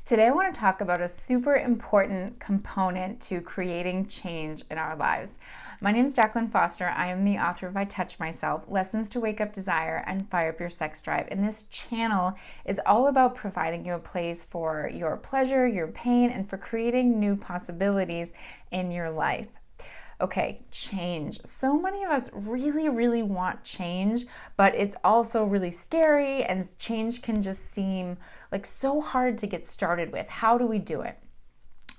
Today I want to talk about a super important component to creating change in our lives. My name is Jaclyn Foster. I am the author of I Touch Myself, Lessons to Wake Up Desire and Fire Up Your Sex Drive. And this channel is all about providing you a place for your pleasure, your pain, and for creating new possibilities in your life. Okay, change. So many of us really want change, but it's also really scary, and change can just seem like so hard to get started with. How do we do it?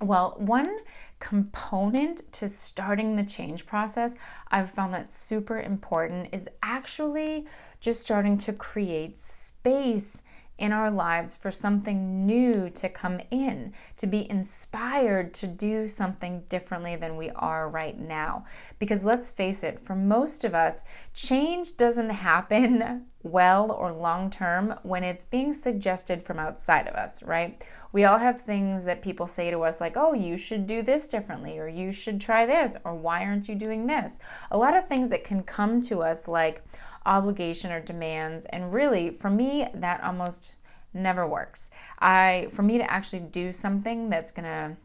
Well, one component to starting the change process I've found that's super important is actually just starting to create space in our lives for something new to come in, to be inspired to do something differently than we are right now. Because let's face it, for most of us, change doesn't happen well or long term when it's being suggested from outside of us, right? We all have things that people say to us like, oh, you should do this differently, or you should try this, or why aren't you doing this? A lot of things that can come to us like obligation or demands, and really, for me, that almost never works. For me to actually do something that's gonna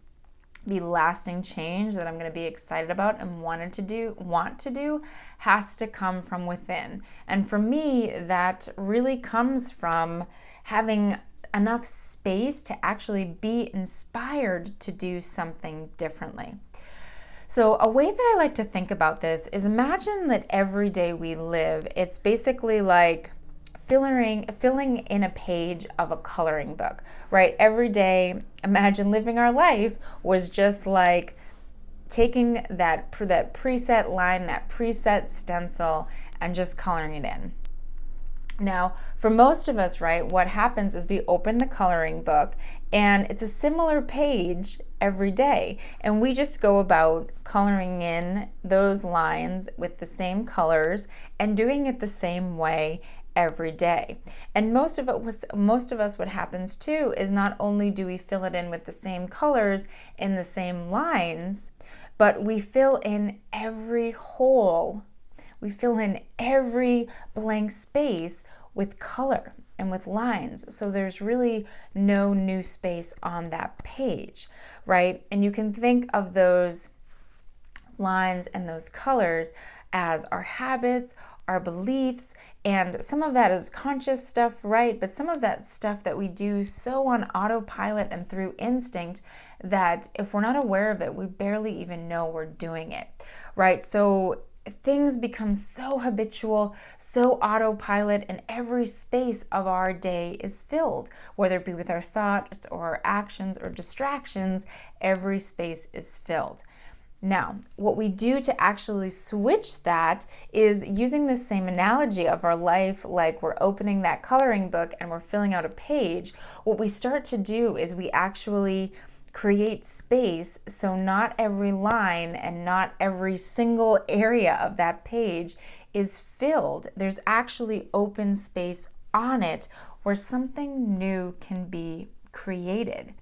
be lasting change, that I'm gonna be excited about and want to do, has to come from within. And for me, that really comes from having enough space to actually be inspired to do something differently. So a way that I like to think about this is, imagine that every day we live, it's basically like filling in a page of a coloring book, right? Every day, imagine living our life was just like taking that preset line, that preset stencil, and just coloring it in. Now, for most of us, right, what happens is we open the coloring book and it's a similar page every day. And we just go about coloring in those lines with the same colors and doing it the same way every day. And most of us, what happens too is not only do we fill it in with the same colors in the same lines, but we fill in every hole. We fill in every blank space with color and with lines. So there's really no new space on that page, right? And you can think of those lines and those colors as our habits, our beliefs, and some of that is conscious stuff, right? But some of that stuff that we do so on autopilot and through instinct that if we're not aware of it, we barely even know we're doing it, right? So things become so habitual, so autopilot, and every space of our day is filled, whether it be with our thoughts or our actions or distractions, every space is filled. Now, what we do to actually switch that is using the same analogy of our life, like we're opening that coloring book and we're filling out a page. What we start to do is we actually create space so not every line and not every single area of that page is filled. There's actually open space on it where something new can be created.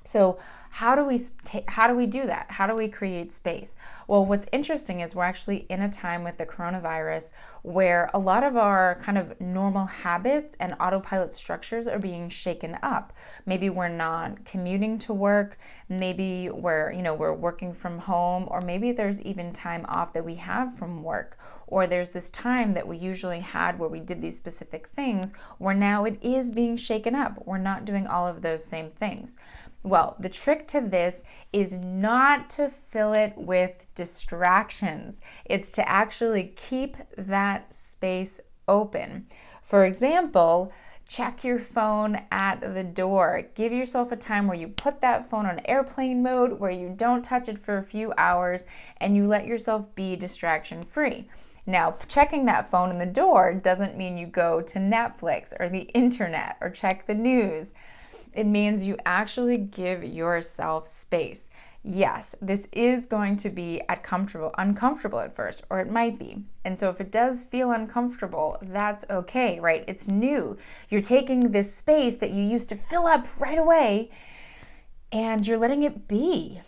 So how do we do that? How do we create space? Well, what's interesting is we're actually in a time with the coronavirus where a lot of our kind of normal habits and autopilot structures are being shaken up. Maybe we're not commuting to work, maybe we're working from home, or maybe there's even time off that we have from work, or there's this time that we usually had where we did these specific things where now it is being shaken up. We're not doing all of those same things. Well, the trick to this is not to fill it with distractions. It's to actually keep that space open. For example, check your phone at the door. Give yourself a time where you put that phone on airplane mode, where you don't touch it for a few hours, and you let yourself be distraction free. Now, checking that phone in the door doesn't mean you go to Netflix or the internet or check the news. It means you actually give yourself space. Yes, this is going to be uncomfortable at first, or it might be. And so if it does feel uncomfortable, that's okay, right? It's new. You're taking this space that you used to fill up right away and you're letting it be,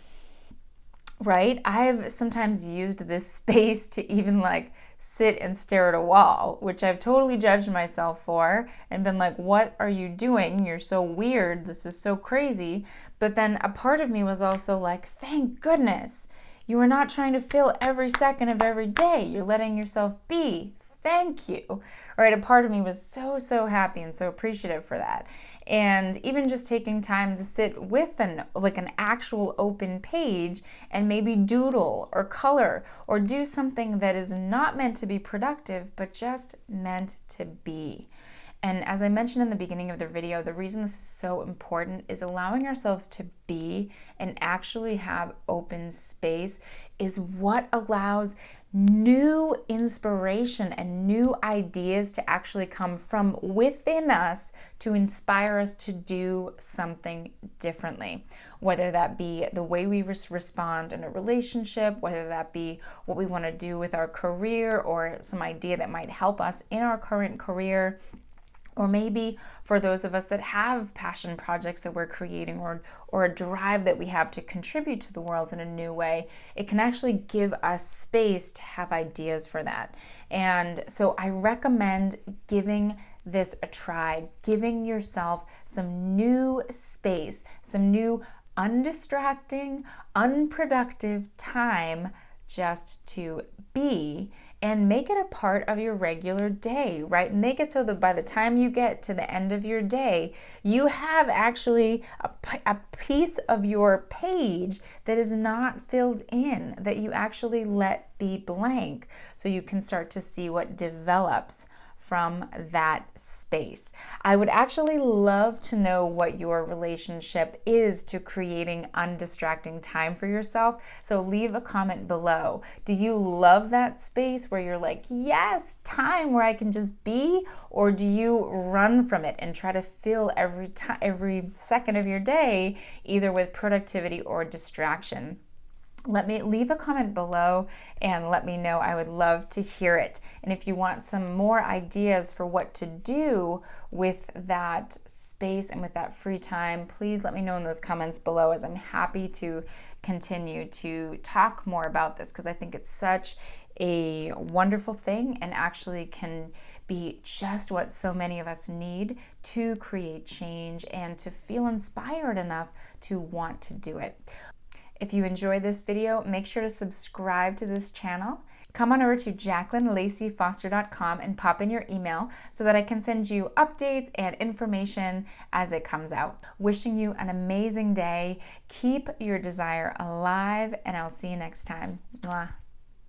right? I've sometimes used this space to even like sit and stare at a wall, which I've totally judged myself for and been like, what are you doing? You're so weird. This is so crazy. But then a part of me was also like, thank goodness. You are not trying to fill every second of every day. You're letting yourself be. Thank you. Right? A part of me was so happy and so appreciative for that. And even just taking time to sit with an actual open page and maybe doodle or color or do something that is not meant to be productive, but just meant to be. And as I mentioned in the beginning of the video, the reason this is so important is allowing ourselves to be and actually have open space is what allows new inspiration and new ideas to actually come from within us to inspire us to do something differently. Whether that be the way we respond in a relationship, whether that be what we want to do with our career or some idea that might help us in our current career. Or maybe for those of us that have passion projects that we're creating or a drive that we have to contribute to the world in a new way, it can actually give us space to have ideas for that. And so I recommend giving this a try, giving yourself some new space, some new undistracting, unproductive time just to be, and make it a part of your regular day, right? Make it so that by the time you get to the end of your day, you have actually a piece of your page that is not filled in, that you actually let be blank, so you can start to see what develops from that space. I would actually love to know what your relationship is to creating undistracting time for yourself. So leave a comment below. Do you love that space where you're like, yes, time where I can just be? Or do you run from it and try to fill every second of your day either with productivity or distraction? Let me leave a comment below and let me know. I would love to hear it. And if you want some more ideas for what to do with that space and with that free time, please let me know in those comments below, as I'm happy to continue to talk more about this, because I think it's such a wonderful thing and actually can be just what so many of us need to create change and to feel inspired enough to want to do it. If you enjoyed this video, make sure to subscribe to this channel. Come on over to jaclynlaceyfoster.com and pop in your email so that I can send you updates and information as it comes out. Wishing you an amazing day. Keep your desire alive, and I'll see you next time. Mwah.